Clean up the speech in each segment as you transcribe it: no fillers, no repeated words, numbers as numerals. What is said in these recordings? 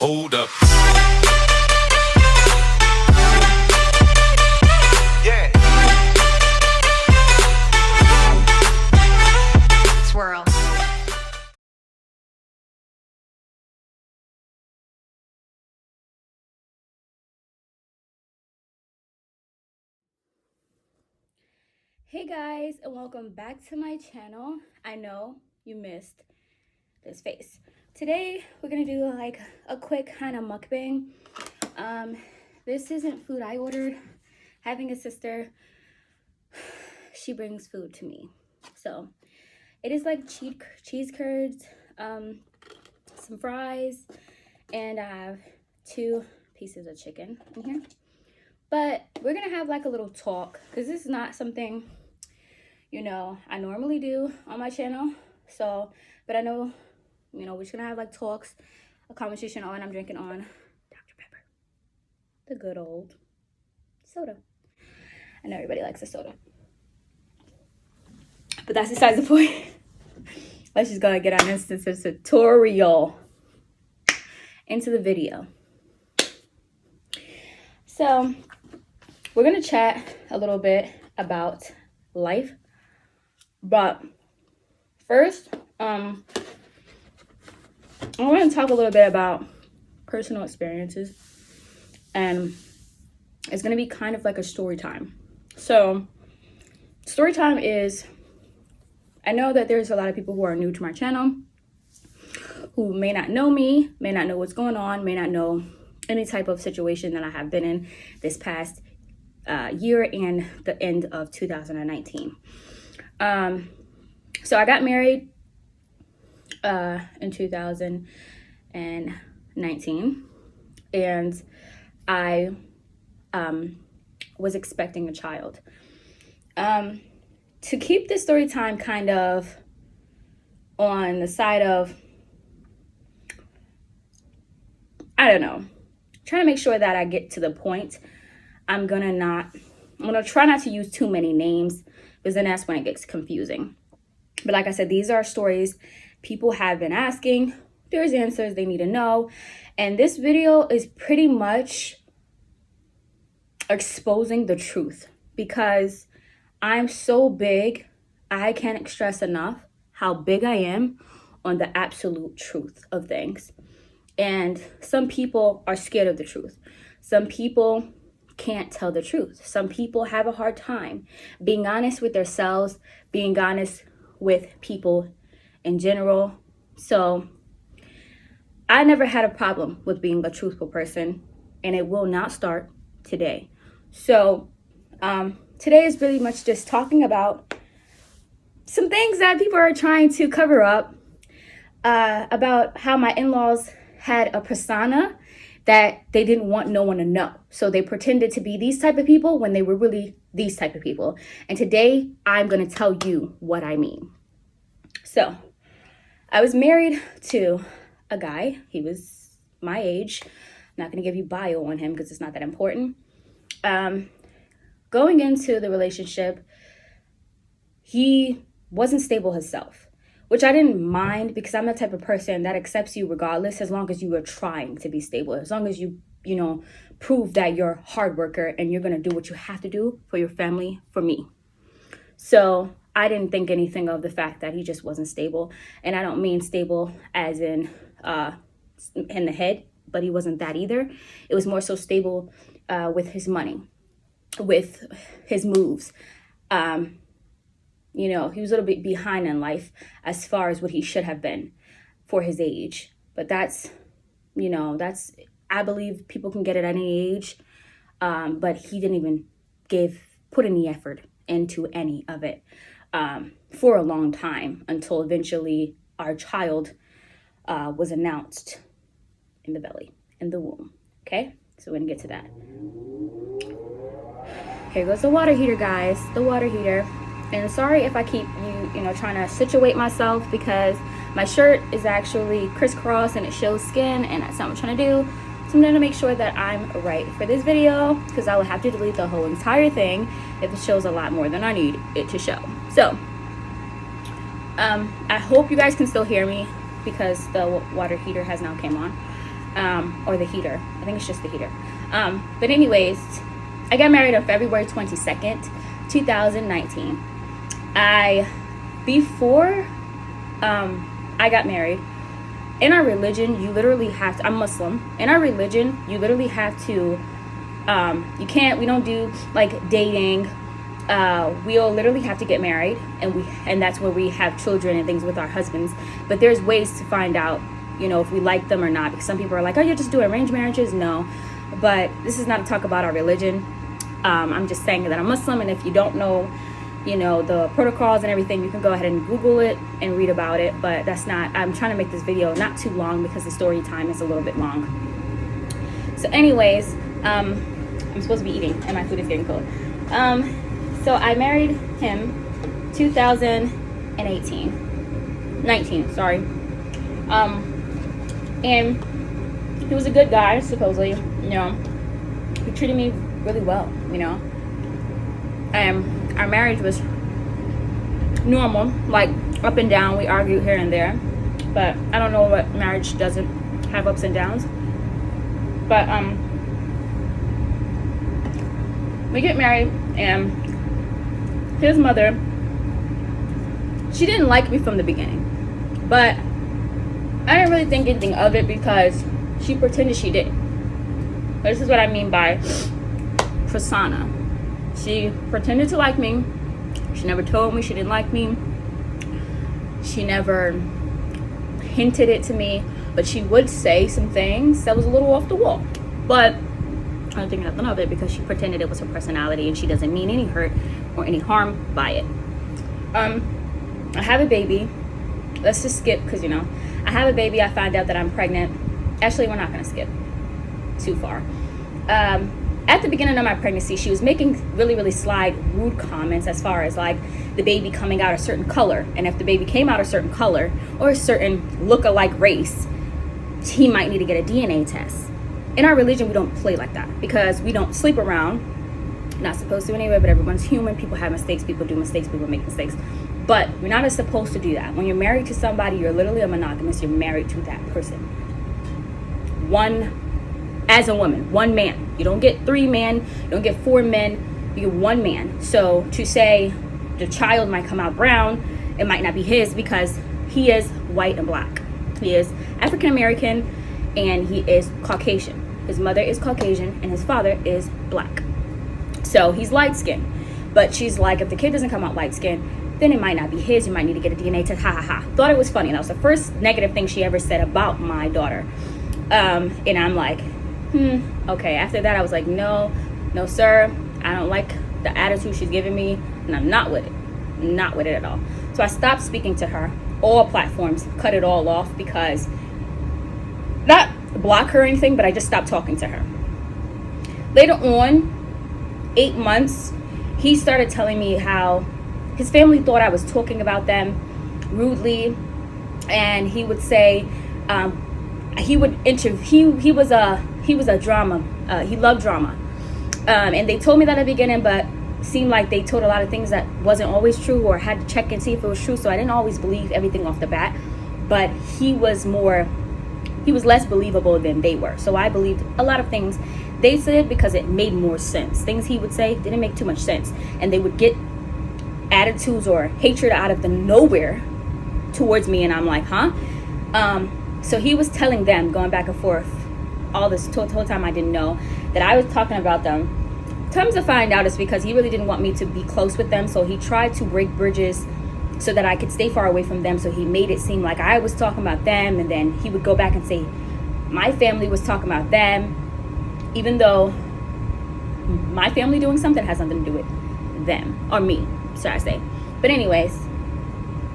Hold up. Yeah. Swirl. Hey guys, and welcome back to my channel. I know you missed this face. Today we're gonna do like a quick kind of mukbang. This isn't food I ordered. Having a sister, she brings food to me. So it is like cheese curds, some fries, and I have 2 pieces of chicken in here. But we're gonna have like a little talk because this is not something, you know, I normally do on my channel. So, but I know, you know, we're just gonna have like talks, a conversation on. I'm drinking on Dr. Pepper, the good old soda. I know everybody likes a soda, but that's besides the point. Let's just go get on this tutorial into the video. So we're gonna chat a little bit about life, but first, I want to talk a little bit about personal experiences, and it's gonna be kind of like a story time. So story time is, I know that there's a lot of people who are new to my channel who may not know me, may not know what's going on, may not know any type of situation that I have been in this past year and the end of 2019. So I got married in 2019, and I was expecting a child. To keep this story time kind of on the side of, I don't know, trying to make sure that I get to the point. I'm gonna try not to use too many names, because then that's when it gets confusing. But like I said, these are stories people have been asking. There's answers they need to know. And this video is pretty much exposing the truth, because I'm so big, I can't stress enough how big I am on the absolute truth of things. And some people are scared of the truth. Some people can't tell the truth. Some people have a hard time being honest with themselves, being honest with people in general. So I never had a problem with being a truthful person, and it will not start today. So today is really much just talking about some things that people are trying to cover up, about how my in-laws had a persona that they didn't want no one to know. So they pretended to be these type of people when they were really these type of people. And today I'm going to tell you what I mean. So I was married to a guy. He was my age. I'm not going to give you bio on him because it's not that important. Going into the relationship, he wasn't stable himself, which I didn't mind, because I'm the type of person that accepts you regardless, as long as you are trying to be stable, as long as you prove that you're a hard worker and you're going to do what you have to do for your family, for me. So I didn't think anything of the fact that he just wasn't stable. And I don't mean stable as in the head, but he wasn't that either. It was more so stable with his money, with his moves. He was a little bit behind in life as far as what he should have been for his age. But that's, I believe people can get it at any age. But he didn't even put any effort into any of it for a long time, until eventually our child was announced in the womb. Okay, so we're gonna get to that. Here goes the water heater, guys, the water heater. And sorry if I keep trying to situate myself, because my shirt is actually crisscross and it shows skin, and that's not what I'm trying to do. So I'm going to make sure that I'm right for this video, because I will have to delete the whole entire thing if it shows a lot more than I need it to show. So I hope you guys can still hear me, because the water heater has now came on. or the heater. I think it's just the heater. But anyways, I got married on February 22nd, 2019. Before I got married, in our religion, you literally have to, I'm Muslim. In our religion, you literally have to, we don't do like dating. We'll literally have to get married, and that's where we have children and things with our husbands. But there's ways to find out, if we like them or not. Because some people are like, oh, you're just doing arranged marriages. No, but this is not to talk about our religion. I'm just saying that I'm Muslim, and if you don't know, the protocols and everything, you can go ahead and Google it and read about it. But that's not, I'm trying to make this video not too long because the story time is a little bit long. So anyways, I'm supposed to be eating and my food is getting cold. So I married him 19, sorry. And he was a good guy, supposedly, he treated me really well, our marriage was normal, like up and down. We argued here and there, but I don't know what marriage doesn't have ups and downs. But we get married, and his mother, she didn't like me from the beginning, but I didn't really think anything of it because she pretended she did. This is what I mean by persona. She pretended to like me. She never told me she didn't like me. She never hinted it to me, but she would say some things that was a little off the wall. But I don't think nothing of it because she pretended it was her personality, and she doesn't mean any hurt or any harm by it. I have a baby. Let's just skip because I have a baby. I find out that I'm pregnant. Actually, we're not going to skip too far. At the beginning of my pregnancy, she was making really, really sly, rude comments as far as like the baby coming out a certain color. And if the baby came out a certain color or a certain look-alike race, he might need to get a DNA test. In our religion, we don't play like that because we don't sleep around. Not supposed to anyway, but everyone's human. People have mistakes. People do mistakes. People make mistakes. But we're not supposed to do that. When you're married to somebody, you're literally a monogamous. You're married to that person. As a woman, one man. You don't get 3 men, you don't get 4 men, you get 1 man. So to say the child might come out brown, it might not be his because he is white and black. He is African American and he is Caucasian. His mother is Caucasian and his father is black. So he's light skinned. But she's like, if the kid doesn't come out light skinned, then it might not be his. You might need to get a DNA test. Ha ha ha. Thought it was funny. That was the first negative thing she ever said about my daughter. And I'm like, okay. After that, I was like, no, sir. I don't like the attitude she's giving me, and I'm not with it. Not with it at all. So I stopped speaking to her. All platforms, cut it all off because, not block her or anything, but I just stopped talking to her. Later on, 8 months, he started telling me how his family thought I was talking about them rudely, and he would say, he was a drama. He loved drama. And they told me that at the beginning, but seemed like they told a lot of things that wasn't always true or had to check and see if it was true. So I didn't always believe everything off the bat, but he was less believable than they were. So I believed a lot of things they said because it made more sense. Things he would say didn't make too much sense. And they would get attitudes or hatred out of the nowhere towards me. And I'm like, huh? So he was telling them, going back and forth, all this whole time I didn't know that I was talking about them. Comes to find out it's because he really didn't want me to be close with them. So he tried to break bridges so that I could stay far away from them. So he made it seem like I was talking about them. And then he would go back and say, my family was talking about them. Even though my family doing something has nothing to do with them. Or me, should I say. But anyways,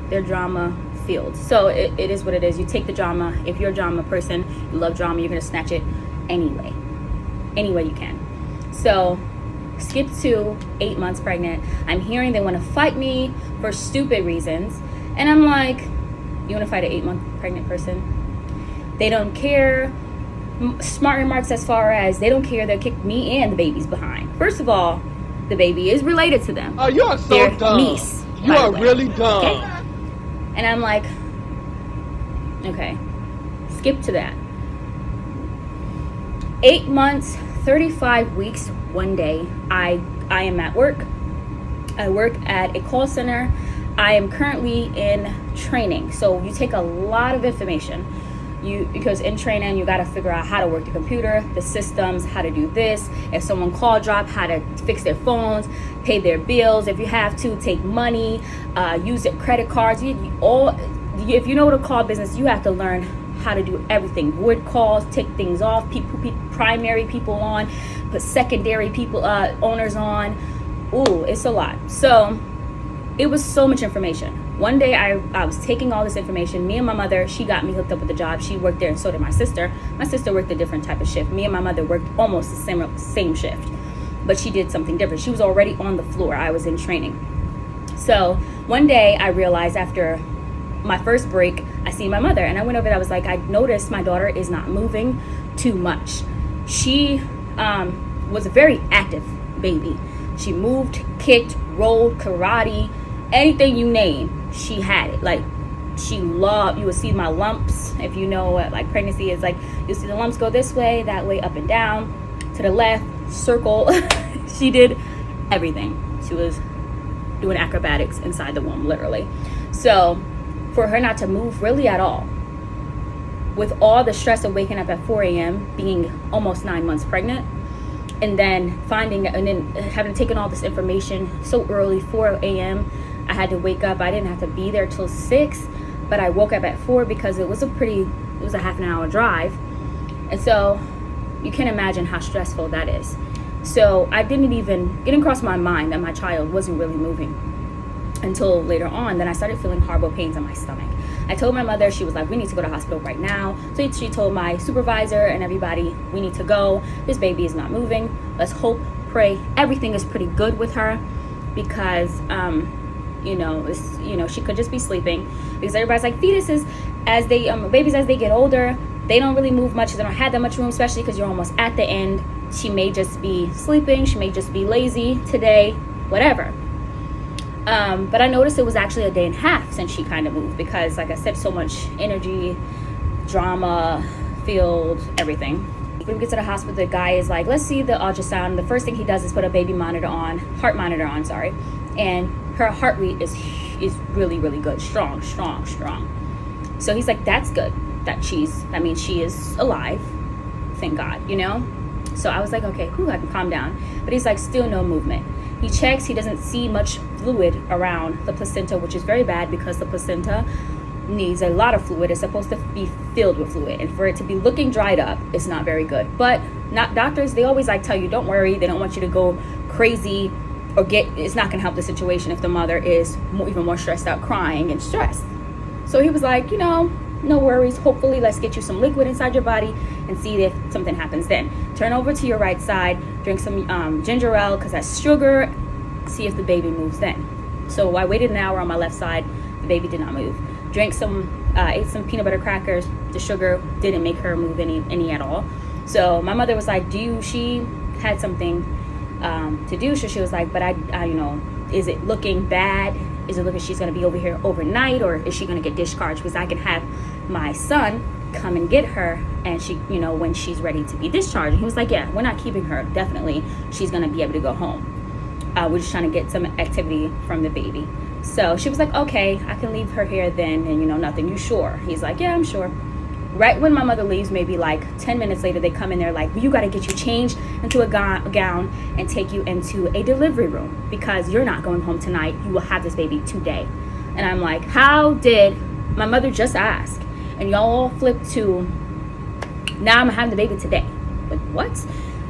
they're drama field. So it is what it is. You take the drama. If you're a drama person, you love drama, you're going to snatch it anyway. Any way you can. So skip to 8 months pregnant. I'm hearing they want to fight me for stupid reasons. And I'm like, you want to fight an 8-month pregnant person? They don't care. Smart remarks as far as they don't care. They'll kick me and the babies behind. First of all, the baby is related to them. Oh, you are so Their dumb. Niece, you are really dumb. Okay? And I'm like, okay, skip to that. 8 months, 35 weeks, one day, I am at work. I work at a call center. I am currently in training. So you take a lot of information. Because in training, you got to figure out how to work the computer, the systems, how to do this. If someone call drop, how to fix their phones, pay their bills. If you have to, take money, use their credit cards. If you know the call business, you have to learn how to do everything. Void calls, take things off, primary people on, put secondary people owners on. Ooh, it's a lot. So it was so much information. One day I was taking all this information. Me and my mother, she got me hooked up with the job. She worked there, and so did my sister. My sister worked a different type of shift. Me and my mother worked almost the same shift, but she did something different. She was already on the floor. I was in training. So one day I realized after my first break, I see my mother, and I went over there. I was like, I noticed my daughter is not moving too much. She was a very active baby. She moved, kicked, rolled, karate, anything you name, she had it. Like, she loved, you would see my lumps. If you know what like pregnancy is, like, you see the lumps go this way, that way, up and down, to the left, circle. She did everything. She was doing acrobatics inside the womb, literally. So for her not to move really at all, with all the stress of waking up at 4 a.m., being almost 9 months pregnant, and then having taken all this information so early, 4 a.m., I had to wake up. I didn't have to be there till 6, but I woke up at 4 because it was a half an hour drive. And so you can imagine how stressful that is. So it didn't cross my mind that my child wasn't really moving until later on. Then I started feeling horrible pains in my stomach. I told my mother. She was like, we need to go to the hospital right now. So she told my supervisor and everybody, we need to go. This baby is not moving. Let's hope, pray. Everything is pretty good with her because, she could just be sleeping, because everybody's like, fetuses, babies as they get older, they don't really move much. They don't have that much room, especially because you're almost at the end. She may just be sleeping. She may just be lazy today, whatever. But I noticed it was actually a day and a half since she kind of moved, because, like I said, so much energy, drama, field, everything. When we get to the hospital, the guy is like, let's see the ultrasound. The first thing he does is put a heart monitor on, and her heart rate is really, really good, strong. So he's like, that's good. That means she is alive, thank God, So I was like, okay, I can calm down. But he's like, still no movement. He checks, he doesn't see much fluid around the placenta, which is very bad because the placenta needs a lot of fluid. It's supposed to be filled with fluid, and for it to be looking dried up, it's not very good. But doctors, they always tell you, don't worry. They don't want you to go crazy or it's not going to help the situation if the mother is even more stressed out, crying and stressed. So he was like, no worries. Hopefully, let's get you some liquid inside your body and see if something happens then. Turn over to your right side, drink some ginger ale because that's sugar. See if the baby moves then. So I waited an hour on my left side. The baby did not move. Ate some peanut butter crackers. The sugar didn't make her move any at all. So my mother was like, she had something to do. So she was like, but I is it looking bad? Is it looking she's going to be over here overnight, or is she going to get discharged? Because I can have my son come and get her, and she, when she's ready to be discharged. And he was like, yeah, we're not keeping her. Definitely, she's going to be able to go home. We're just trying to get some activity from the baby. So she was like, okay, I can leave her here then, and nothing. You sure? He's like, yeah, I'm sure. Right when my mother leaves, maybe like 10 minutes later, they come in there like, well, you got to get you changed into a gown and take you into a delivery room because you're not going home tonight. You will have this baby today. And I'm like, how did my mother just ask? And y'all flip to, now I'm having the baby today. Like, what?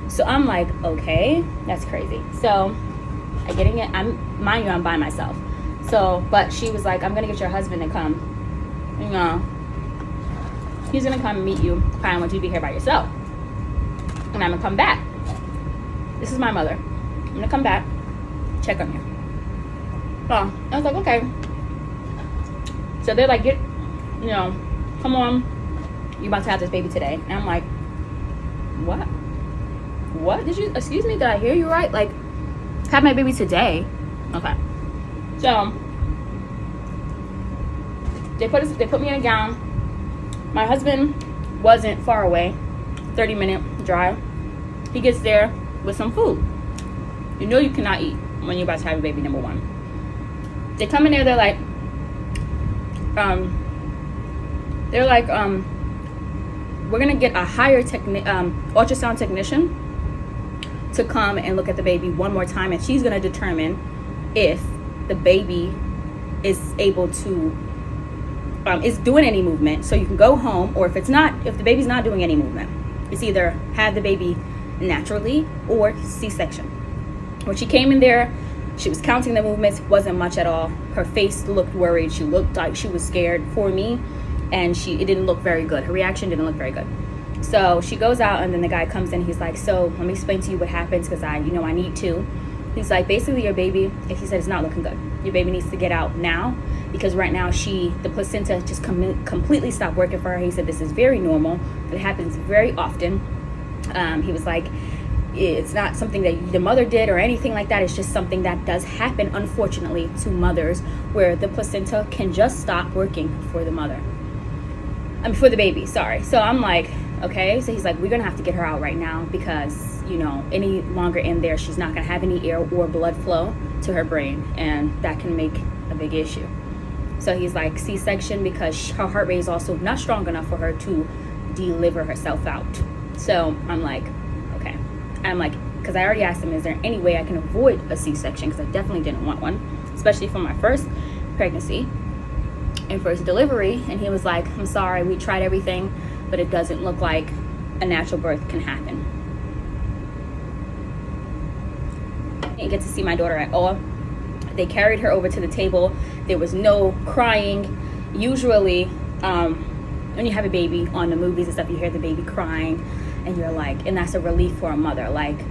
So I'm like, okay, that's crazy. So I getting it. Mind you, I'm by myself. So, but she was like, I'm going to get your husband to come. He's going to come and meet you. I don't want you to be here by yourself. And I'm going to come back. This is my mother. I'm going to come back, check on you. So I was like, okay. So they're like, come on. You're about to have this baby today. And I'm like, what? What? Excuse me, did I hear you right? Like, have my baby today. Okay. So they put me in a gown. My husband wasn't far away. 30-minute drive. He gets there with some food. You know you cannot eat when you're about to have a baby, number one. They come in there, they're like, we're gonna get a higher ultrasound technician to come and look at the baby one more time, and she's gonna determine if the baby is able to is doing any movement, so you can go home, or if the baby's not doing any movement, it's either have the baby naturally or C-section. When she came in there, she was counting the movements, wasn't much at all. Her face looked worried. She looked like she was scared for me, and it didn't look very good. Her reaction didn't look very good. So she goes out, and then the guy comes in. He's like, so let me explain to you what happens, because I need to. He's like, basically your baby, he said, it's not looking good. Your baby needs to get out now, because right now the placenta just completely stopped working for her. He said this is very normal. It happens very often. He was like, it's not something that the mother did or anything like that. It's just something that does happen, unfortunately, to mothers, where the placenta can just stop working for the for the baby, sorry. So I'm like, okay. So he's like, we're gonna have to get her out right now, because any longer in there, she's not gonna have any air or blood flow to her brain, and that can make a big issue. So he's like, C-section, because her heart rate is also not strong enough for her to deliver herself out. So I'm like, okay. Because I already asked him, is there any way I can avoid a C-section, because I definitely didn't want one, especially for my first pregnancy and first delivery. And he was like, I'm sorry, we tried everything, but it doesn't look like a natural birth can happen. I didn't get to see my daughter at all. They carried her over to the table. There was no crying. Usually when you have a baby on the movies and stuff, you hear the baby crying, and you're like, and that's a relief for a mother, like,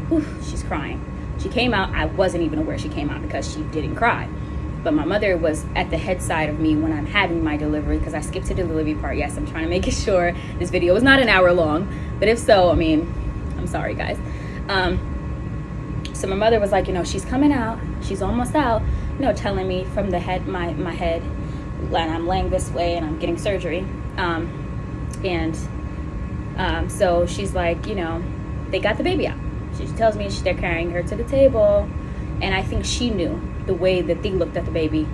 whew, she's crying. She came out. I wasn't even aware she came out, because she didn't cry. But my mother was at the head side of me when I'm having my delivery, because I skipped to the delivery part. Yes, I'm trying to make sure this video is not an hour long, but if so, I'm sorry, guys. So my mother was like, she's coming out, she's almost out, telling me from the head, my head, and I'm laying this way and I'm getting surgery. So she's like, they got the baby out. She tells me they're carrying her to the table, and I think she knew the way that they looked at the baby.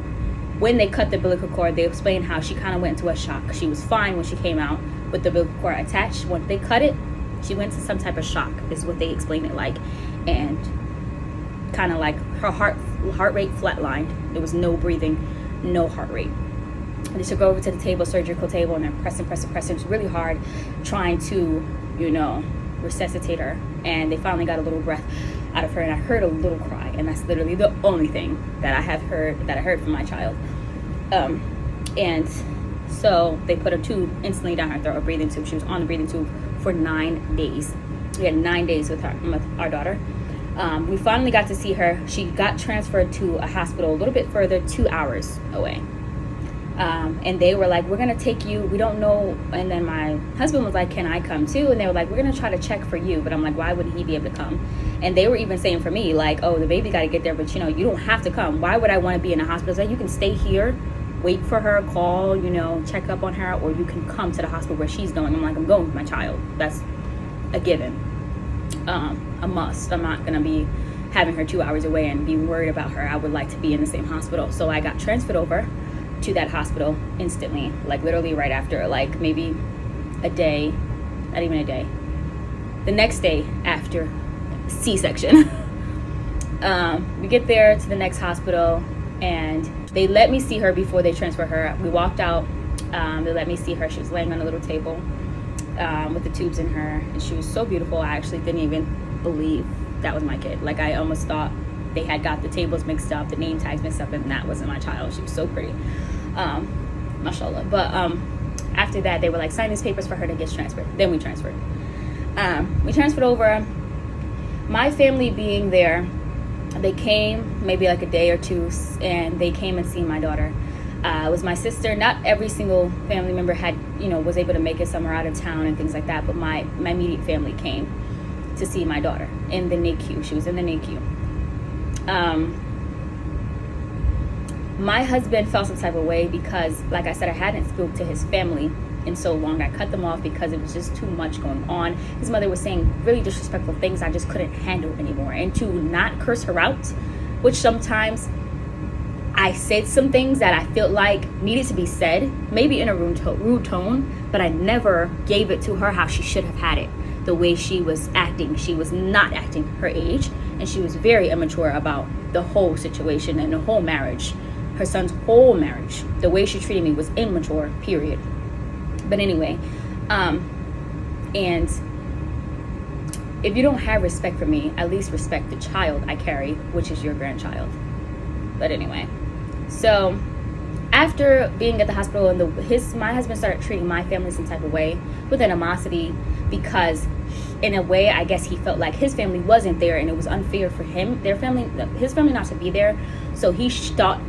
When they cut the umbilical cord, they explained how she kind of went into a shock. She was fine when she came out with the umbilical cord attached. When they cut it, she went into some type of shock, is what they explained it like, and kind of like her heart rate flatlined. There was no breathing, no heart rate. They took her over to the table, surgical table, and then pressing. It was really hard trying to, resuscitate her. And they finally got a little breath out of her, and I heard a little cry, and that's literally the only thing that I heard from my child. And so they put a tube instantly down her throat, a breathing tube. She was on the breathing tube for 9 days. We had 9 days with our daughter. We finally got to see her. She got transferred to a hospital a little bit further, 2 hours away. And they were like, we're going to take you. We don't know. And then my husband was like, can I come too? And they were like, we're going to try to check for you. But I'm like, why would he be able to come? And they were even saying for me, like, oh, the baby got to get there, but you don't have to come. Why would I want to be in a hospital? So you can stay here, wait for her, call, check up on her, or you can come to the hospital where she's going. I'm like, I'm going with my child. That's a given, a must. I'm not going to be having her 2 hours away and be worried about her. I would like to be in the same hospital. So I got transferred over to that hospital instantly, like literally right after, like maybe a day, not even a day, the next day after C-section. We get there to the next hospital, and they let me see her before they transfer her. We walked out, they let me see her. She was laying on a little table with the tubes in her, and she was so beautiful. I actually didn't even believe that was my kid. Like, I almost thought they had got the tables mixed up, the name tags mixed up, and that wasn't my child. She was so pretty, mashallah. But after that, they were like, sign these papers for her to get transferred. Then we transferred. We transferred over. My family being there, they came maybe like a day or two, and they came and see my daughter. It was my sister. Not every single family member had, was able to make it somewhere out of town and things like that, but my immediate family came to see my daughter in the NICU. She was in the NICU. My husband felt some type of way because, like I said, I hadn't spoke to his family in so long. I cut them off because it was just too much going on. His mother was saying really disrespectful things I just couldn't handle anymore. And to not curse her out, which sometimes I said some things that I felt like needed to be said, maybe in a rude tone, but I never gave it to her how she should have had it. The way she was acting, she was not acting her age, and she was very immature about the whole situation and the whole marriage. Her son's whole marriage, the way she treated me was immature, period. But anyway, and if you don't have respect for me, at least respect the child I carry, which is your grandchild. But anyway, so after being at the hospital, and my husband started treating my family some type of way with animosity, because in a way, I guess he felt like his family wasn't there and it was unfair for him, his family not to be there. So he thought,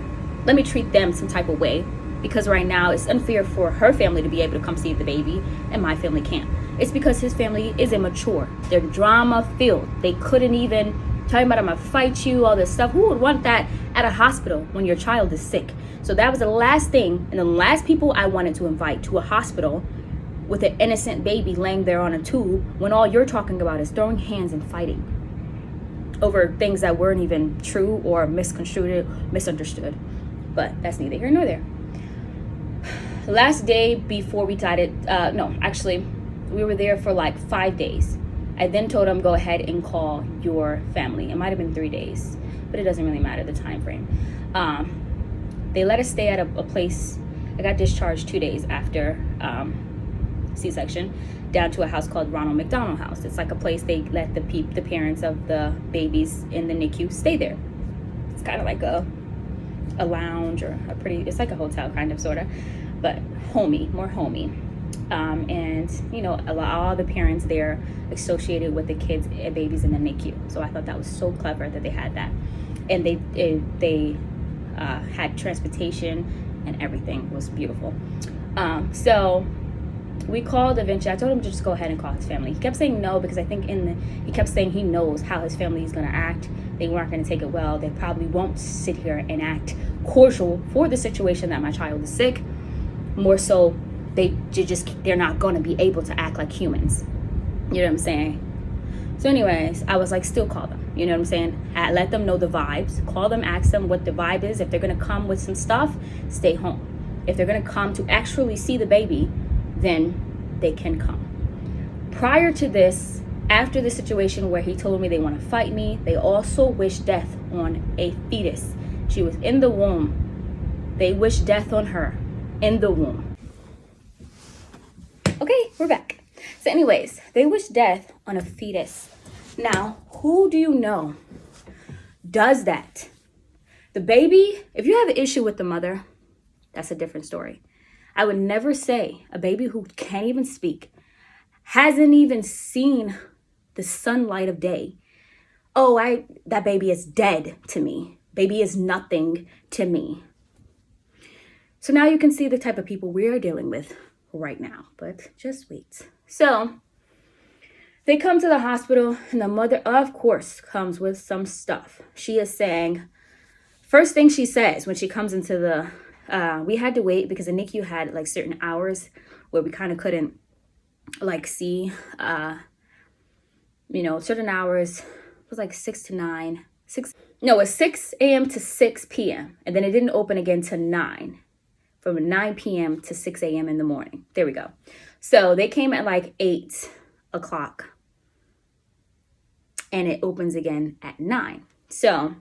let me treat them some type of way, because right now it's unfair for her family to be able to come see the baby and my family can't. It's because his family is immature. They're drama filled. They couldn't even tell him about, I'm gonna fight you, all this stuff. Who would want that at a hospital when your child is sick? So that was the last thing and the last people I wanted to invite to a hospital with an innocent baby laying there on a tube, when all you're talking about is throwing hands and fighting over things that weren't even true or misconstrued, misunderstood. But that's neither here nor there. Last day before we decided, we were there for like 5 days. I then told him, go ahead and call your family. It might have been 3 days, but it doesn't really matter, the time frame. They let us stay at a place. I got discharged 2 days after C-section, down to a house called Ronald McDonald House. It's like a place they let the parents of the babies in the NICU stay there. It's kind of like a lounge, or it's like a hotel kind of, sort of, but more homey. And you know, all the parents there associated with the kids and babies in the NICU. So I thought that was so clever that they had that, and they had transportation and everything was beautiful. So we called eventually. I told him to just go ahead and call his family. He kept saying no, because I think he kept saying he knows how his family is going to act. They weren't going to take it well. They probably won't sit here and act cordial for the situation that my child is sick. More so, they're not going to be able to act like humans. You know what I'm saying? So anyways, I was like, still call them. You know what I'm saying? Let them know the vibes. Call them, ask them what the vibe is. If they're going to come with some stuff, stay home. If they're going to come to actually see the baby, then they can come. Prior to this, after the situation where he told me they want to fight me, they also wished death on a fetus. She was in the womb. They wished death on her in the womb. Okay, we're back. So anyways, they wished death on a fetus. Now, who do you know does that? The baby, if you have an issue with the mother, that's a different story. I would never say a baby who can't even speak, hasn't even seen the sunlight of day, that baby is dead to me. Baby is nothing to me. So now you can see the type of people we are dealing with right now, but just wait. So they come to the hospital, and the mother, of course, comes with some stuff. She is saying, first thing she says when she comes into we had to wait because the NICU had like certain hours where we kind of couldn't like see, certain hours. It was like 6 a.m. to 6 p.m. And then it didn't open again to 9, from 9 p.m. to 6 a.m. in the morning. There we go. So they came at like 8 o'clock and it opens again at 9. So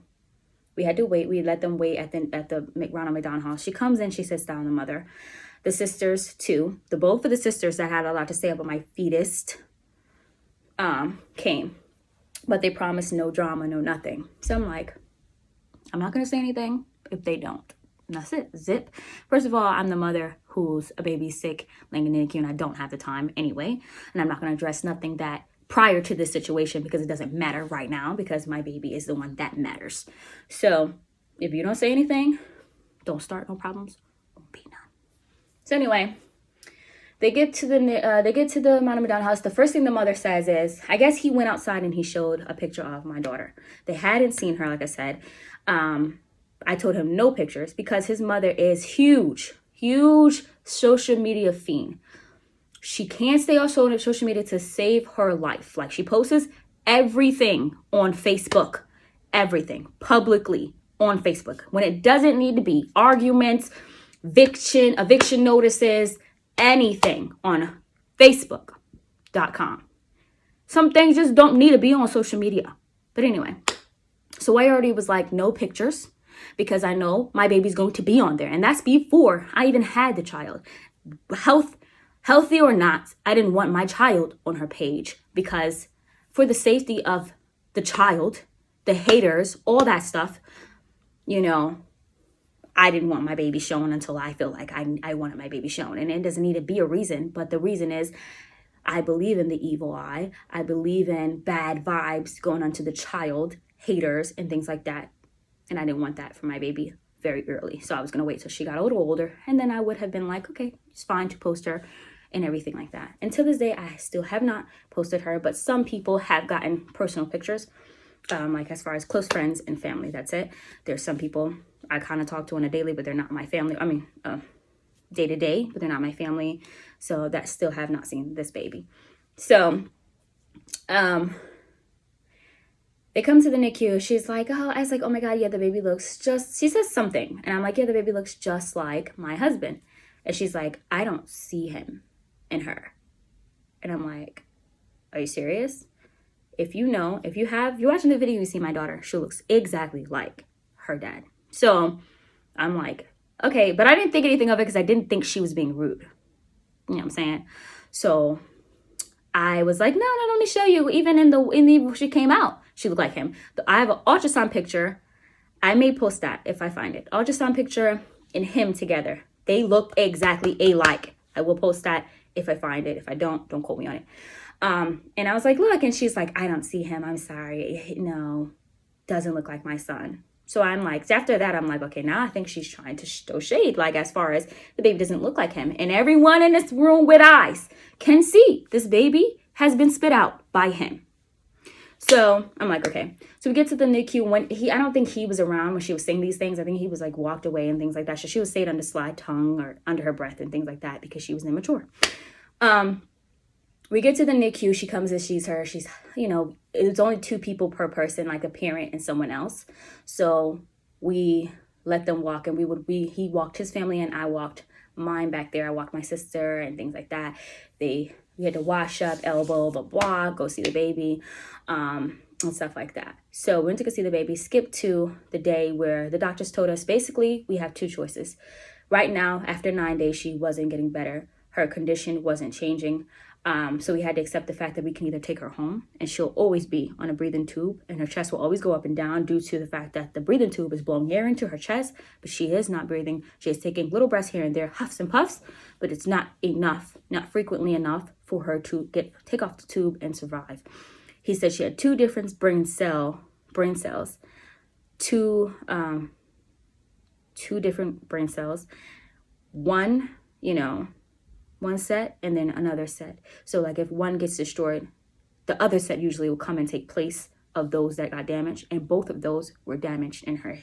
we had to wait. We let them wait at the Ronald McDonald House. She comes in, she sits down, the mother. The sisters too. Both of the sisters that had a lot to say about my fetus came. But they promised no drama, no nothing. So I'm like, I'm not going to say anything if they don't. And that's it. Zip. First of all, I'm the mother who's a baby sick, laying in the NICU, and I don't have the time anyway. And I'm not going to address nothing that prior to this situation, because it doesn't matter right now, because my baby is the one that matters. So if you don't say anything, don't start no problems, won't be none. So anyway, they get to the Ronald McDonald House. The first thing the mother says is, I guess he went outside and he showed a picture of my daughter. They hadn't seen her, like I said. I told him no pictures because his mother is huge social media fiend. She can't stay on social media to save her life. Like, she posts everything on Facebook, everything publicly on Facebook when it doesn't need to be. Arguments, eviction notices, anything on Facebook.com. Some things just don't need to be on social media. But anyway, so I already was like, no pictures, because I know my baby's going to be on there. And that's before I even had the child. Healthy or not, I didn't want my child on her page, because for the safety of the child, the haters, all that stuff, I didn't want my baby shown until I feel like I wanted my baby shown. And it doesn't need to be a reason, but the reason is I believe in the evil eye. I believe in bad vibes going onto the child, haters, and things like that. And I didn't want that for my baby very early. So I was going to wait till she got a little older. And then I would have been like, okay, it's fine to post her and everything like that. And to this day, I still have not posted her. But some people have gotten personal pictures, like as far as close friends and family. That's it. There's some people I kind of talk to on a daily, but they're not my family. I mean, day to day, but they're not my family. So that still have not seen this baby. So, they come to the NICU. She's like, I was like, oh my God, yeah, the baby looks she says something. And I'm like, yeah, the baby looks just like my husband. And she's like, I don't see him in her. And I'm like, are you serious? If you're watching the video, you see my daughter. She looks exactly like her dad. So I'm like, okay, but I didn't think anything of it because I didn't think she was being rude. You know what I'm saying? So I was like, no, let me show you. Even in the she came out, she looked like him. I have an ultrasound picture. I may post that if I find it. Ultrasound picture and him together. They look exactly alike. I will post that if I find it. If I don't quote me on it. And I was like, look, and she's like, I don't see him. I'm sorry. No, doesn't look like my son. So I'm like, after that, I'm like, okay, now I think she's trying to throw shade, like as far as the baby doesn't look like him. And everyone in this room with eyes can see this baby has been spit out by him. So I'm like, okay. So we get to the NICU. I don't think he was around when she was saying these things. I think he was like walked away and things like that. So she was saying under slide tongue or under her breath and things like that because she was immature. We get to the NICU. She comes and she's it's only 2 people per person, like a parent and someone else. So we let them walk, and he walked his family and I walked mine back there. I walked my sister and things like that. We had to wash up, elbow, blah, blah, go see the baby, and stuff like that. So we went to go see the baby, skipped to the day where the doctors told us, basically, we have 2 choices. Right now, after 9 days, she wasn't getting better. Her condition wasn't changing. So we had to accept the fact that we can either take her home and she'll always be on a breathing tube and her chest will always go up and down due to the fact that the breathing tube is blowing air into her chest, but she is not breathing. She is taking little breaths here and there, huffs and puffs, but it's not enough, not frequently enough for her to take off the tube and survive. He said she had 2 different brain cells, 2 different brain cells, one set and then another set. So like if one gets destroyed, the other set usually will come and take place of those that got damaged, and both of those were damaged in her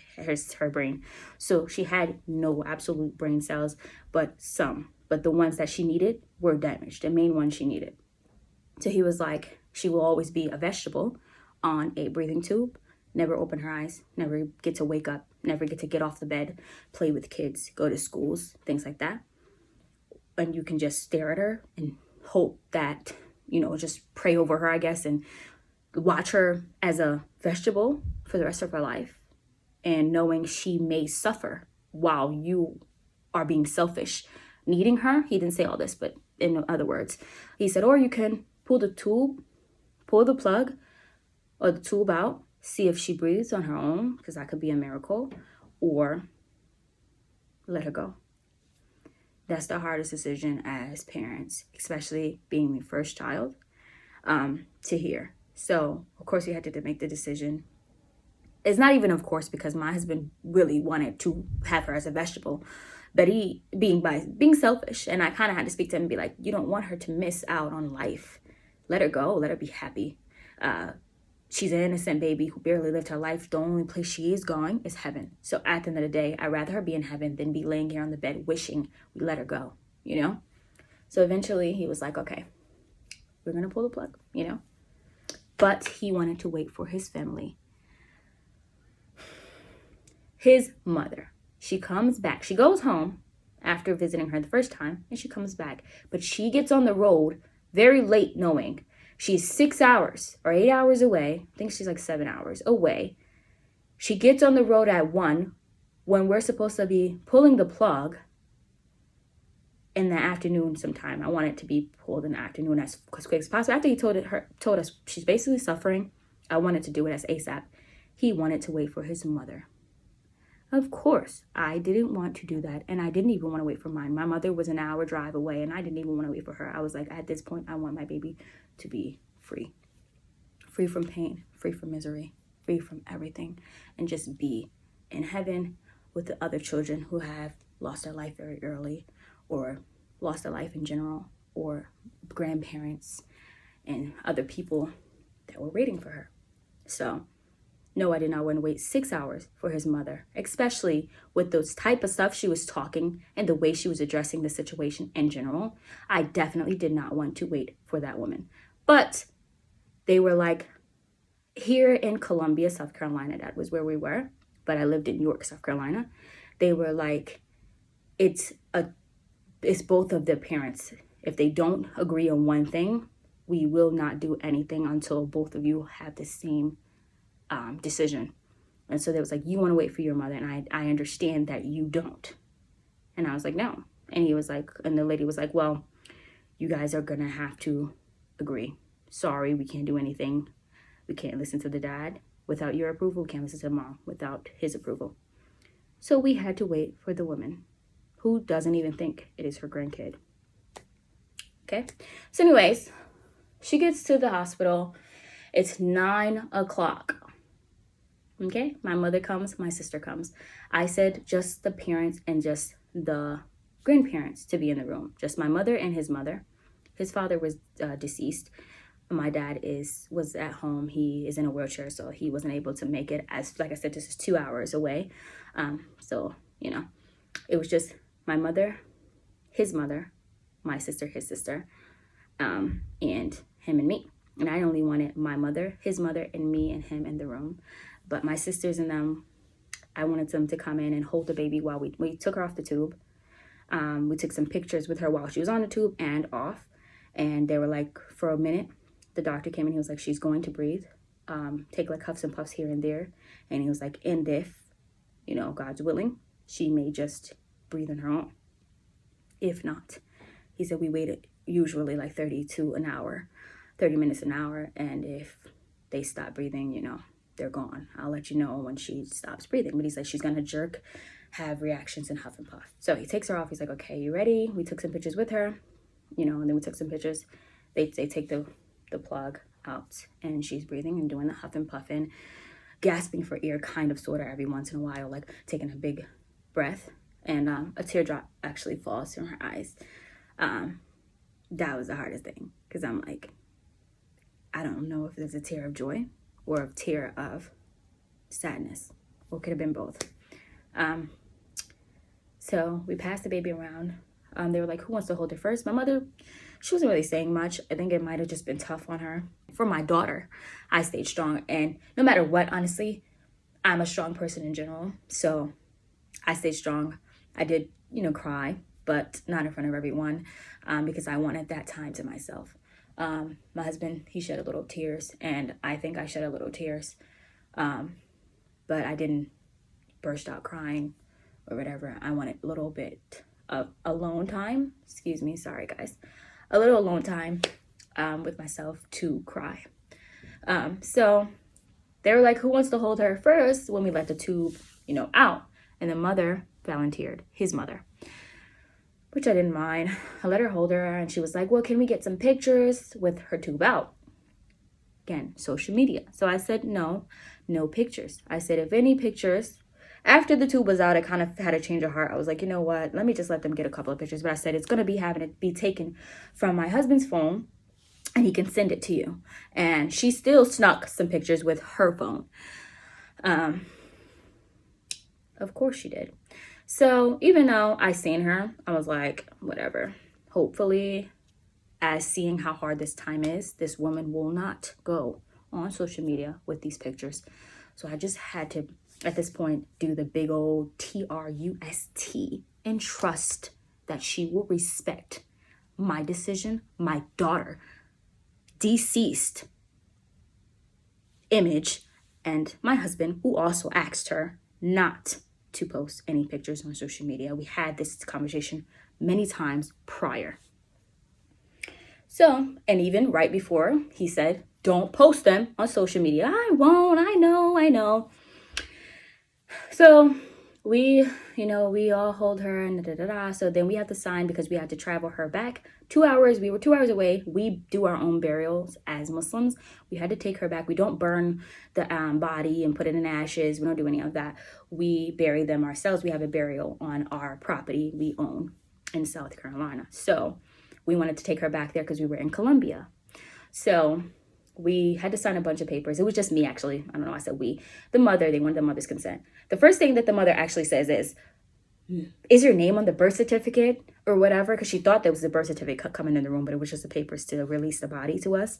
brain. So she had no absolute brain cells, but the ones that she needed were damaged, the main ones she needed. So he was like, she will always be a vegetable on a breathing tube, never open her eyes, never get to wake up, never get to get off the bed, play with kids, go to schools, things like that. And you can just stare at her and hope that, just pray over her, I guess, and watch her as a vegetable for the rest of her life. And knowing she may suffer while you are being selfish, needing her. He didn't say all this, but in other words, he said, or you can pull the plug or the tube out, see if she breathes on her own, because that could be a miracle, or let her go. That's the hardest decision as parents, especially being the first child, to hear. So, of course, we had to make the decision. It's not even, of course, because my husband really wanted to have her as a vegetable, but he being selfish. And I kind of had to speak to him and be like, you don't want her to miss out on life. Let her go. Let her be happy. She's an innocent baby who barely lived her life. The only place she is going is heaven. So at the end of the day, I'd rather her be in heaven than be laying here on the bed wishing we let her go, So eventually he was like, okay, we're going to pull the plug, But he wanted to wait for his family. His mother, she comes back. She goes home after visiting her the first time, and she comes back. But she gets on the road very late, knowing she's 6 hours or 8 hours away. I think she's like 7 hours away. She gets on the road at 1 when we're supposed to be pulling the plug in the afternoon sometime. I want it to be pulled in the afternoon as quick as possible. After he told us she's basically suffering, I wanted to do it as ASAP. He wanted to wait for his mother. Of course, I didn't want to do that, and I didn't even want to wait for mine. My mother was an hour drive away, and I didn't even want to wait for her. I was like, at this point, I want my baby to be free. Free from pain, free from misery, free from everything, and just be in heaven with the other children who have lost their life very early, or lost their life in general, or grandparents and other people that were waiting for her. So no, I did not want to wait 6 hours for his mother, especially with those type of stuff she was talking and the way she was addressing the situation in general. I definitely did not want to wait for that woman. But they were like, here in Columbia, South Carolina, that was where we were, but I lived in York, South Carolina. They were like, it's both of the parents. If they don't agree on one thing, we will not do anything until both of you have the same decision. And so they was like, you want to wait for your mother, and I understand that you don't. And I was like, no. And he was like, and the lady was like, well, you guys are gonna have to agree. Sorry, we can't do anything. We can't listen to the dad without your approval. We can't listen to mom without his approval. So we had to wait for the woman who doesn't even think it is her grandkid. Okay. So anyways, she gets to the hospital. It's 9 o'clock. Okay, my mother comes, my sister comes. I said just the parents and just the grandparents to be in the room. Just my mother and his mother. His father was deceased. My dad was at home. He is in a wheelchair, so he wasn't able to make it. As like I said, this is 2 hours away. So it was just my mother, his mother, my sister, his sister, and him and me. And I only wanted my mother, his mother, and me and him in the room. But my sisters and them, I wanted them to come in and hold the baby while we took her off the tube. We took some pictures with her while she was on the tube and off. And they were like, for a minute, the doctor came in. He was like, she's going to breathe. Take like huffs and puffs here and there. And he was like, and if, God's willing, she may just breathe on her own. If not, he said we waited usually like 30 minutes an hour. And if they stop breathing, they're gone. I'll let you know when she stops breathing. But he said she's gonna jerk, have reactions, and huff and puff. So he takes her off. He's like, okay, you ready? We took some pictures with her, and then we took some pictures. They take the plug out, and she's breathing and doing the huff and puffing, gasping for air, kind of, sort of, every once in a while, like taking a big breath. And a teardrop actually falls from her eyes. That was the hardest thing, because I'm like, I don't know if there's a tear of joy or a tear of sadness, or could have been both. So we passed the baby around. They were like, who wants to hold it first? My mother, she wasn't really saying much. I think it might have just been tough on her. For my daughter, I stayed strong. And no matter what, honestly, I'm a strong person in general. So I stayed strong. I did, cry, but not in front of everyone, because I wanted that time to myself. My husband, he shed a little tears, and I think I shed a little tears, but I didn't burst out crying or whatever. I wanted a little bit of alone time. Excuse me, sorry guys. A little alone time with myself to cry. So they were like, who wants to hold her first when we let the tube, out? And the mother volunteered, his mother, which I didn't mind. I let her hold her, and she was like, well, can we get some pictures with her tube out? Again, social media. So I said, no pictures. I said, if any pictures, after the tube was out, I kind of had a change of heart. I was like, you know what? Let me just let them get a couple of pictures. But I said, it's going to be having it be taken from my husband's phone, and he can send it to you. And she still snuck some pictures with her phone. Of course she did. So even though I seen her, I was like, whatever. hopefully, as seeing how hard this time is, this woman will not go on social media with these pictures. So I just had to, at this point, do the big old TRUST and trust that she will respect my decision, my daughter, deceased image, and my husband, who also asked her not to post any pictures on social media. We had this conversation many times prior. So, and even right before, he said, don't post them on social media. I won't, I know. So we all hold her and da-da-da-da. So then we have to sign because we had to travel her back 2 hours. We were 2 hours away. We do our own burials as Muslims. We had to take her back. We don't burn the body and put it in ashes. We don't do any of that. We bury them ourselves. We have a burial on our property we own in South Carolina. So we wanted to take her back there because we were in Colombia. So we had to sign a bunch of papers. It was just me, actually. I don't know why I said we. The mother, they wanted the mother's consent. The first thing that the mother actually says is your name on the birth certificate or whatever? Because she thought there was a birth certificate coming in the room, but it was just the papers to release the body to us.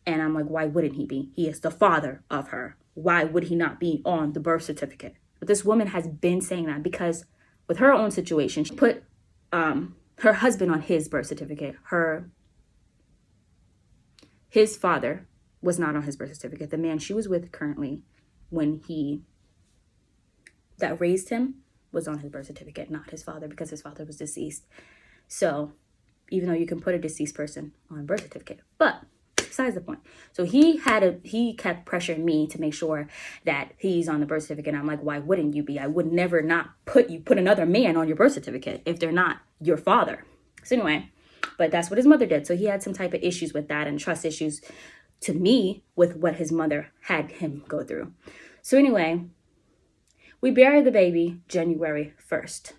And I'm like, why wouldn't he be? He is the father of her. Why would he not be on the birth certificate? But this woman has been saying that because with her own situation, she put her husband on his birth certificate. His father was not on his birth certificate. The man she was with currently, that raised him, was on his birth certificate, not his father, because his father was deceased. So even though you can put a deceased person on a birth certificate, but besides the point. So he kept pressuring me to make sure that he's on the birth certificate. And I'm like, why wouldn't you be? I would never not put another man on your birth certificate if they're not your father. So anyway, but that's what his mother did. So he had some type of issues with that and trust issues to me with what his mother had him go through. So anyway, we buried the baby January 1st.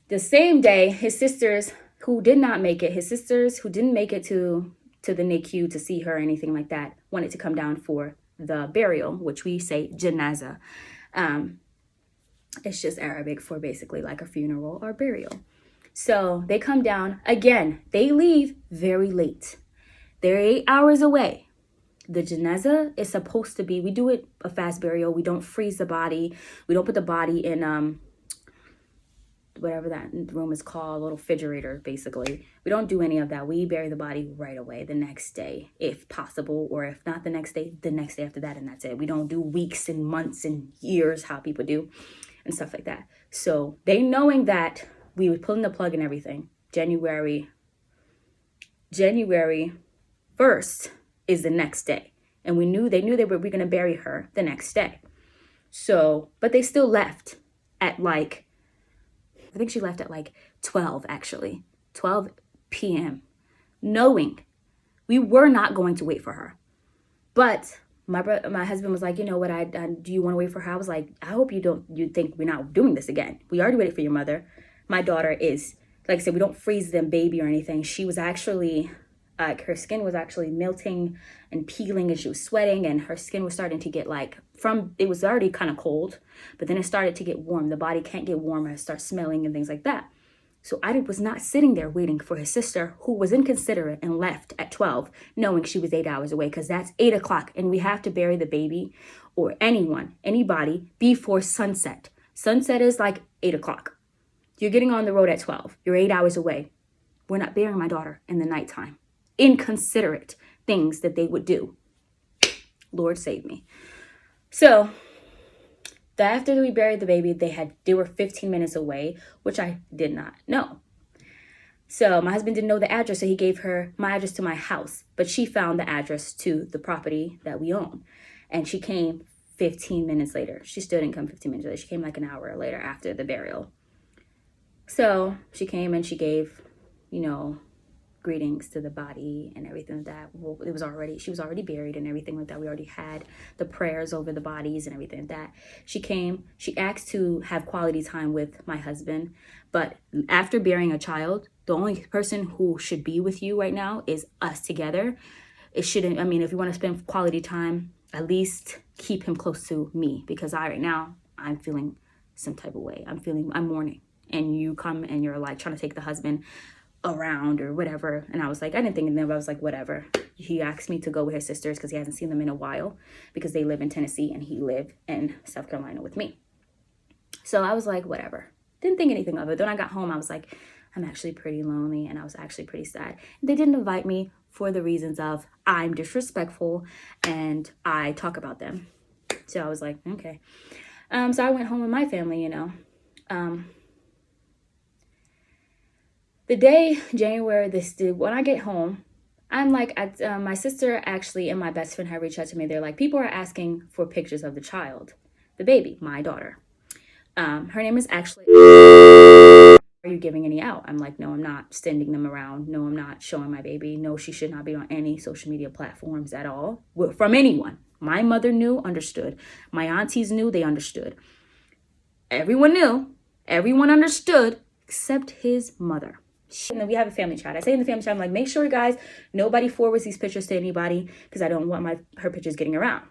The same day, his sisters who didn't make it to the NICU to see her or anything like that, wanted to come down for the burial, which we say janaza. It's just Arabic for basically like a funeral or burial. So they come down. Again, they leave very late. They're 8 hours away. The janaza is supposed to be, we do it a fast burial. We don't freeze the body. We don't put the body in whatever that room is called, a little refrigerator, basically. We don't do any of that. We bury the body right away, the next day, if possible, or if not the next day after that, and that's it. We don't do weeks and months and years, how people do, and stuff like that. So they, knowing that we were pulling the plug and everything, January 1st is the next day. And they knew they were going to bury her the next day. So, but they still left at I think she left at 12 p.m. knowing we were not going to wait for her. But my husband was like, you know what, do you want to wait for her? I was like, I hope you think we're not doing this again. We already waited for your mother. My daughter is, like I said, we don't freeze them baby or anything. She was actually, her skin was actually melting and peeling and she was sweating and her skin was starting to get it was already kind of cold, but then it started to get warm. The body can't get warmer. It starts smelling and things like that. So I was not sitting there waiting for his sister, who was inconsiderate and left at 12, knowing she was 8 hours away, because that's 8 o'clock and we have to bury the baby or anybody before sunset. Sunset is 8 o'clock. You're getting on the road at 12. You're 8 hours away. We're not burying my daughter in the nighttime. Inconsiderate things that they would do. Lord save me. So after we buried the baby, they were 15 minutes away, which I did not know. So my husband didn't know the address, so he gave her my address to my house, but she found the address to the property that we own. And she came 15 minutes later. She still didn't come 15 minutes later. She came an hour later after the burial. So she came and she gave, greetings to the body and everything like that. Well, she was already buried and everything like that. We already had the prayers over the bodies and everything like that. She came, she asked to have quality time with my husband, but after burying a child, the only person who should be with you right now is us together. If you want to spend quality time, at least keep him close to me, because right now I'm feeling some type of way. I'm mourning. and you come and you're like trying to take the husband around or whatever. And I was like, I didn't think anything of it. I was like, whatever. He asked me to go with his sisters because he hasn't seen them in a while because they live in Tennessee and he lived in South Carolina with me. So I was like, whatever. Didn't think anything of it. Then I got home, I was like, I'm actually pretty lonely and I was actually pretty sad. They didn't invite me for the reasons of I'm disrespectful and I talk about them. So I was like, okay. So I went home with my family, you know. The day January, when I get home, I'm like, my sister actually and my best friend had reached out to me. They're like, people are asking for pictures of the child, the baby, my daughter. Her name is actually. Are you giving any out? I'm like, no, I'm not sending them around. No, I'm not showing my baby. No, she should not be on any social media platforms at all from anyone. My mother knew, understood. My aunties knew, they understood. Everyone knew, everyone understood except his mother. And then we have a family chat. I say in the family chat, I'm like, make sure, guys, nobody forwards these pictures to anybody because I don't want her pictures getting around.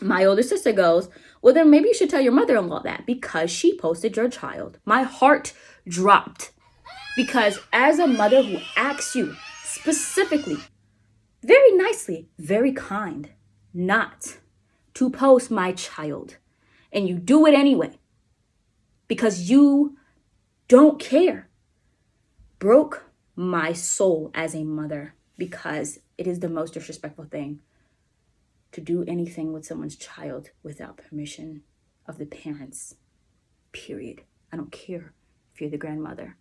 My older sister goes, well, then maybe you should tell your mother-in-law that because she posted your child. My heart dropped because as a mother who asks you specifically, very nicely, very kind, not to post my child, and you do it anyway because you don't care, broke my soul as a mother because it is the most disrespectful thing to do anything with someone's child without permission of the parents, period. I don't care if you're the grandmother.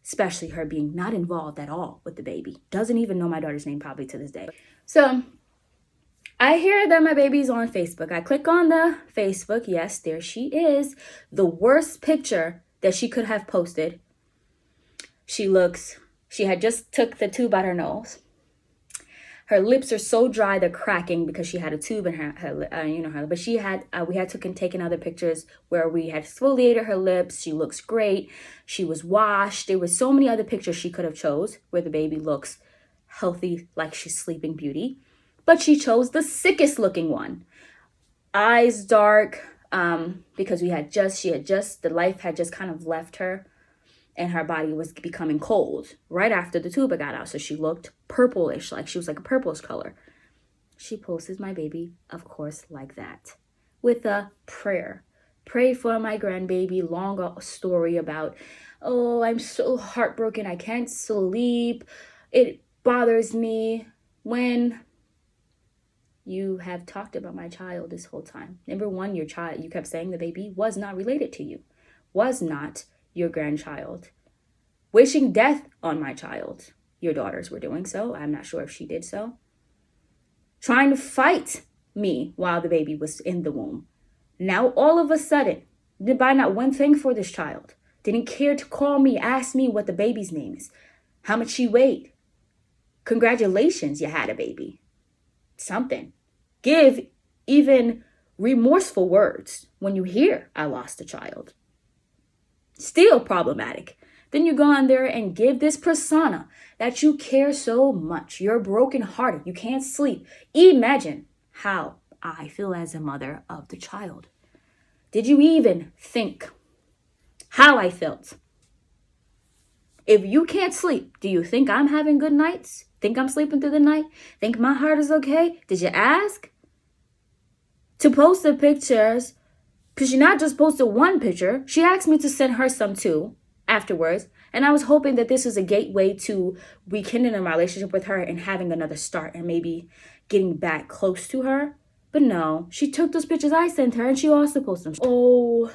Especially her being not involved at all with the baby. Doesn't even know my daughter's name probably to this day. So I hear that my baby's on Facebook. I click on the Facebook. Yes, there she is. The worst picture that she could have posted. She had just took the tube out her nose. Her lips are so dry, they're cracking because she had a tube in her but she had, we had taken other pictures where we had exfoliated her lips. She looks great. She was washed. There was so many other pictures she could have chose where the baby looks healthy, like she's Sleeping Beauty. But she chose the sickest looking one. Eyes dark, because the life had just kind of left her. And her body was becoming cold right after the tuba got out. So she looked purplish, like she was like a purplish color. She posted my baby, of course, like that. With a prayer. Pray for my grandbaby. Long story about, oh, I'm so heartbroken. I can't sleep. It bothers me. When you have talked about my child this whole time. Number one, your child, you kept saying the baby was not related to you. Was not your grandchild. Wishing death on my child. Your daughters were doing so. I'm not sure if she did so. Trying to fight me while the baby was in the womb. Now all of a sudden, did buy not one thing for this child. Didn't care to call me, ask me what the baby's name is. How much she weighed. Congratulations, you had a baby. Something. Give even remorseful words when you hear I lost a child. Still problematic. Then you go on there and give this persona that you care so much. You're brokenhearted. You can't sleep. Imagine how I feel as a mother of the child. Did you even think how I felt? If you can't sleep, do you think I'm having good nights? Think I'm sleeping through the night? Think my heart is okay? Did you ask? To post the pictures, because she not just posted one picture, she asked me to send her some too afterwards. And I was hoping that this was a gateway to rekindling a relationship with her and having another start and maybe getting back close to her. But no, she took those pictures I sent her and she also posted them. Oh,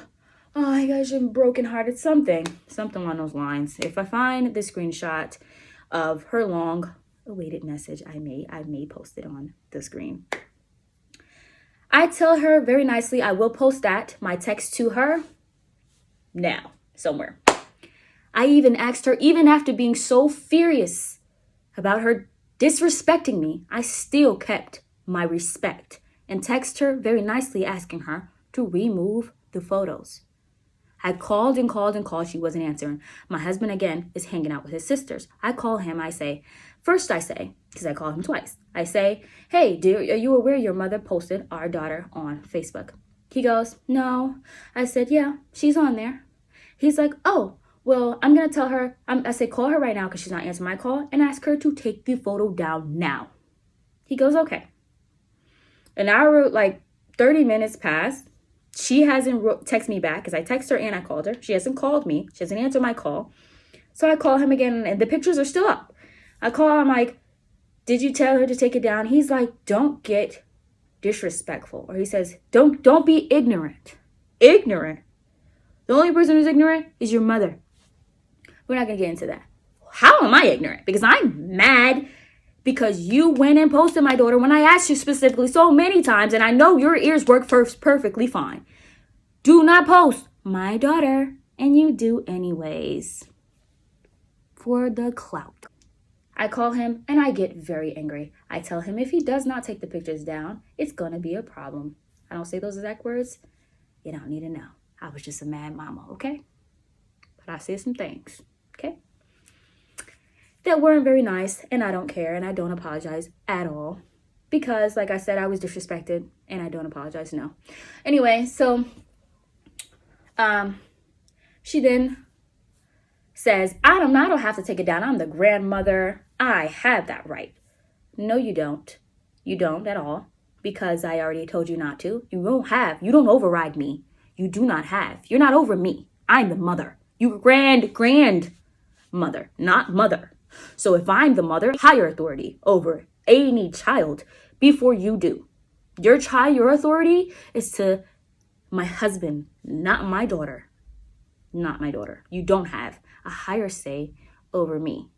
I guess I'm brokenhearted. Something along those lines. If I find the screenshot of her long awaited message, I may post it on the screen. I tell her very nicely, I will post that, my text to her, now, somewhere. I even asked her, even after being so furious about her disrespecting me, I still kept my respect and text her very nicely asking her to remove the photos. I called and called and called. She wasn't answering. My husband, again, is hanging out with his sisters. I call him. I say, because I called him twice. I say, hey, are you aware your mother posted our daughter on Facebook? He goes, no. I said, yeah, she's on there. He's like, oh, well, I'm going to tell her. I say, call her right now because she's not answering my call and ask her to take the photo down now. He goes, okay. An hour, like 30 minutes passed. She hasn't texted me back because I texted her and I called her. She hasn't called me. She hasn't answered my call. So I call him again and the pictures are still up. I call him, I'm like, did you tell her to take it down? He's like, don't get disrespectful. Or he says, don't be ignorant. Ignorant. The only person who's ignorant is your mother. We're not going to get into that. How am I ignorant? Because I'm mad because you went and posted my daughter when I asked you specifically so many times, and I know your ears work perfectly fine. Do not post my daughter, and you do anyways. For the clout. I call him and I get very angry. I tell him if he does not take the pictures down, it's going to be a problem. I don't say those exact words. You don't need to know. I was just a mad mama, okay? But I said some things, okay? That weren't very nice, and I don't care, and I don't apologize at all. Because, like I said, I was disrespected, and I don't apologize, no. Anyway, so, she then says, I don't have to take it down. I'm the grandmother. I have that right. No, you don't. You don't at all. Because I already told you not to. You don't override me. You do not have. You're not over me. I'm the mother. You grandmother, not mother. So if I'm the mother, higher authority over any child before you do. Your authority is to my husband, not my daughter. Not my daughter. You don't have a higher say over me,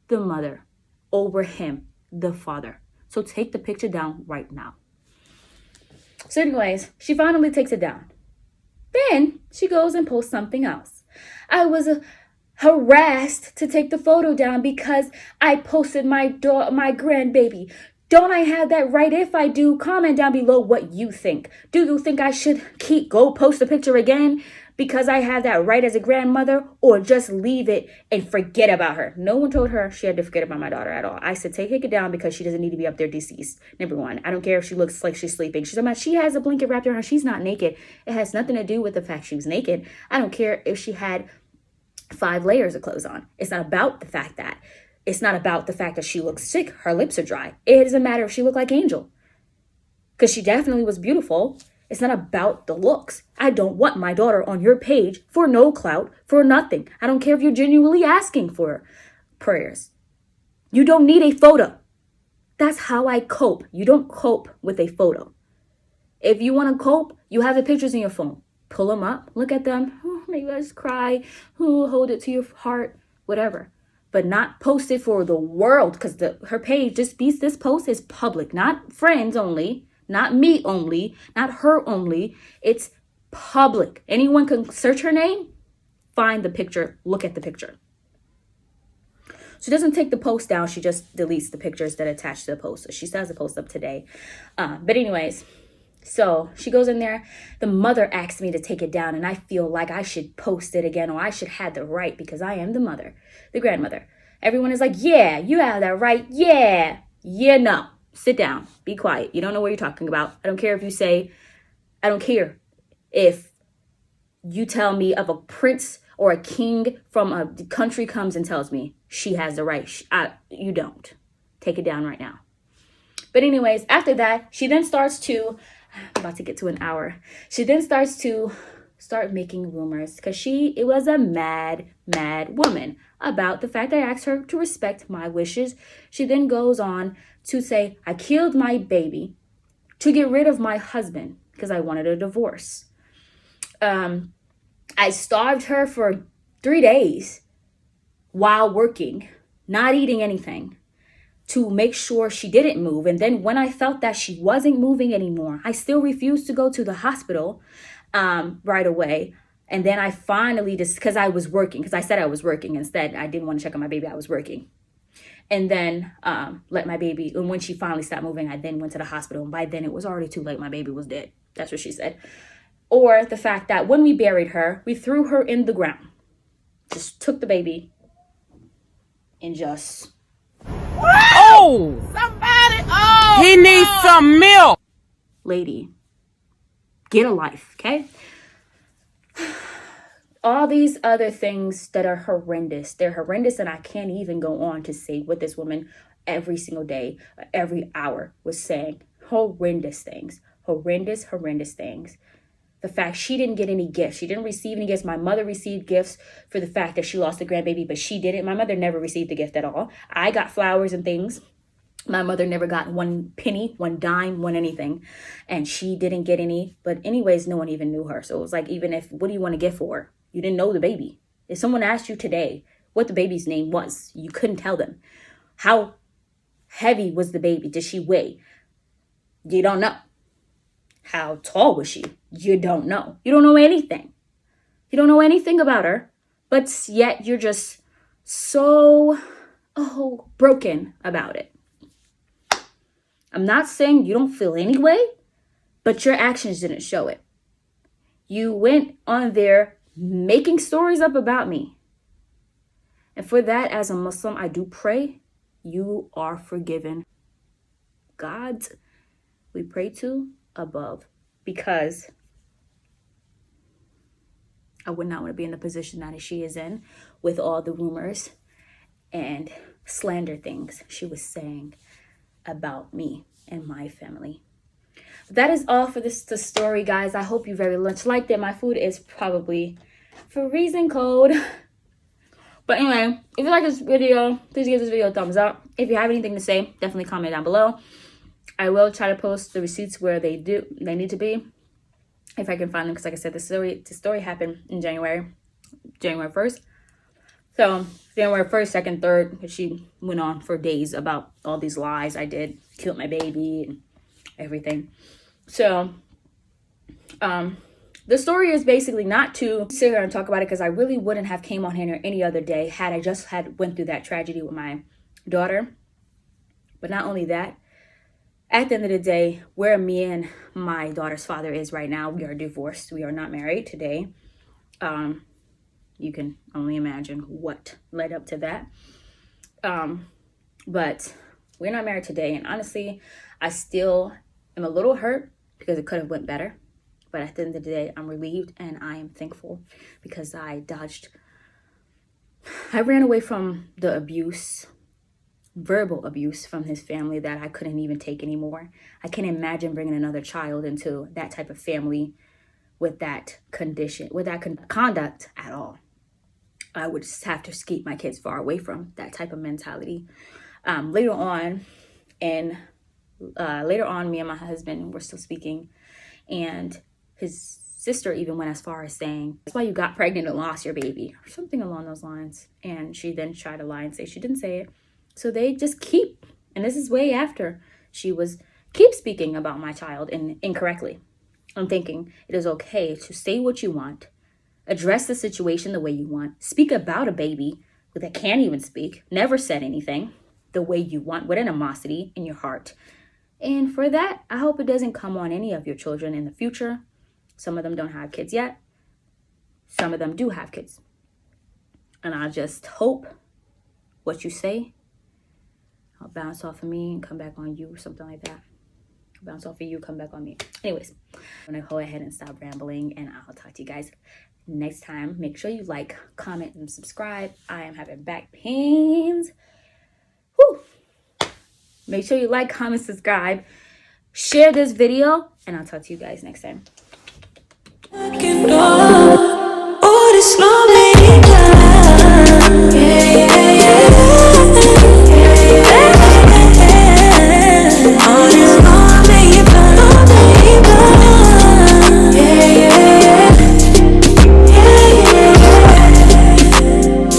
the mother, over him, the father. So take the picture down right now. So anyways, she finally takes it down. Then she goes and posts something else. I was harassed to take the photo down because I posted my grandbaby. Don't I have that right? If I do, comment down below what you think. Do you think I should go post the picture again because I have that right as a grandmother, or just leave it and forget about her? No one told her she had to forget about my daughter at all. I said, take it down because she doesn't need to be up there deceased. Number one, I don't care if she looks like she's sleeping. She has a blanket wrapped around her. She's not naked. It has nothing to do with the fact she was naked. I don't care if she had 5 layers of clothes on. It's not about the fact that. It's not about the fact that she looks sick. Her lips are dry. It doesn't matter if she looked like Angel. Because she definitely was beautiful. It's not about the looks. I don't want my daughter on your page for no clout, for nothing. I don't care if you're genuinely asking for prayers. You don't need a photo. That's how I cope. You don't cope with a photo. If you want to cope, you have the pictures in your phone. Pull them up. Look at them. Oh, maybe I just cry. Oh, hold it to your heart. Whatever. But not post it for the world, because her page, this post is public, not friends only, not me only, not her only. It's public. Anyone can search her name, find the picture, look at the picture. She doesn't take the post down. She just deletes the pictures that attach to the post. So she still has the post up today. But anyways, so she goes in there. The mother asked me to take it down, and I feel like I should post it again, or I should have the right because I am the mother, the grandmother. Everyone is like, yeah, you have that right. Yeah. Yeah, no. Sit down. Be quiet. You don't know what you're talking about. I don't care if you say, I don't care if you tell me of a prince or a king from a country comes and tells me she has the right. You don't. Take it down right now. But anyways, after that, she then starts to, I'm about to get to an hour. She then starts to making rumors because it was a mad woman about the fact I asked her to respect my wishes. She then goes on to say, I killed my baby to get rid of my husband because I wanted a divorce. I starved her for 3 days while working, not eating anything, to make sure she didn't move. And then when I felt that she wasn't moving anymore, I still refused to go to the hospital right away. And then I finally, just because I was working, because I said I was working instead, I didn't want to check on my baby, I was working. And then let my baby, and when she finally stopped moving, I then went to the hospital. And by then it was already too late. My baby was dead. That's what she said. Or the fact that when we buried her, we threw her in the ground. Just took the baby and just... Oh! Somebody! Oh! He needs some milk! Lady, get a life, okay? all these other things that are horrendous. They're horrendous, and I can't even go on to say what this woman every single day, every hour was saying. Horrendous things. Horrendous things. The fact she didn't get any gifts. She didn't receive any gifts. My mother received gifts for the fact that she lost a grandbaby, but she didn't. My mother never received a gift at all. I got flowers and things. My mother never got one penny, one dime, one anything. And she didn't get any. But anyways, no one even knew her. So it was like, even if, what do you want to gift for? You didn't know the baby. If someone asked you today what the baby's name was, you couldn't tell them. How heavy was the baby? Did she weigh? You don't know. How tall was she? You don't know. You don't know anything. You don't know anything about her. But yet you're just so broken about it. I'm not saying you don't feel any way, but your actions didn't show it. You went on there making stories up about me. And for that, as a Muslim, I do pray you are forgiven. God, we pray to above, because I would not want to be in the position that she is in with all the rumors and slander things she was saying about me and my family. That is all for the story, guys. I hope you very much liked it. My food is probably freezing cold. But anyway, if you like this video, please give this video a thumbs up. If you have anything to say, definitely comment down below. I will try to post the receipts where they need to be, if I can find them, because like I said, the story happened in January 1st. So January 1st, 2nd, 3rd, she went on for days about all these lies I did, killed my baby and everything. So the story is basically not to sit here and talk about it, because I really wouldn't have came on here any other day had I just went through that tragedy with my daughter. But not only that, at the end of the day, where me and my daughter's father is right now, we are divorced. We are not married today. You can only imagine what led up to that. But we're not married today. And honestly, I still am a little hurt because it could have went better. But at the end of the day, I'm relieved and I am thankful, because I ran away from the abuse, verbal abuse from his family that I couldn't even take anymore. I can't imagine bringing another child into that type of family with that condition, with that conduct at all. I would just have to keep my kids far away from that type of mentality. Later on, me and my husband were still speaking, and his sister even went as far as saying, "That's why you got pregnant and lost your baby," or something along those lines. And she then tried to lie and say she didn't say it. So they just keep, and this is way after she keep speaking about my child incorrectly. I'm thinking it is okay to say what you want, address the situation the way you want, speak about a baby that can't even speak, never said anything, the way you want, with animosity in your heart. And for that, I hope it doesn't come on any of your children in the future. Some of them don't have kids yet. Some of them do have kids. And I just hope what you say, I'll bounce off of me and come back on you, or something like that. Bounce off of you, come back on me. Anyways, I'm going to go ahead and stop rambling, and I'll talk to you guys next time. Make sure you like, comment, and subscribe. I am having back pains. Whew. Make sure you like, comment, subscribe, share this video, and I'll talk to you guys next time.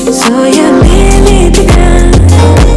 So you need me to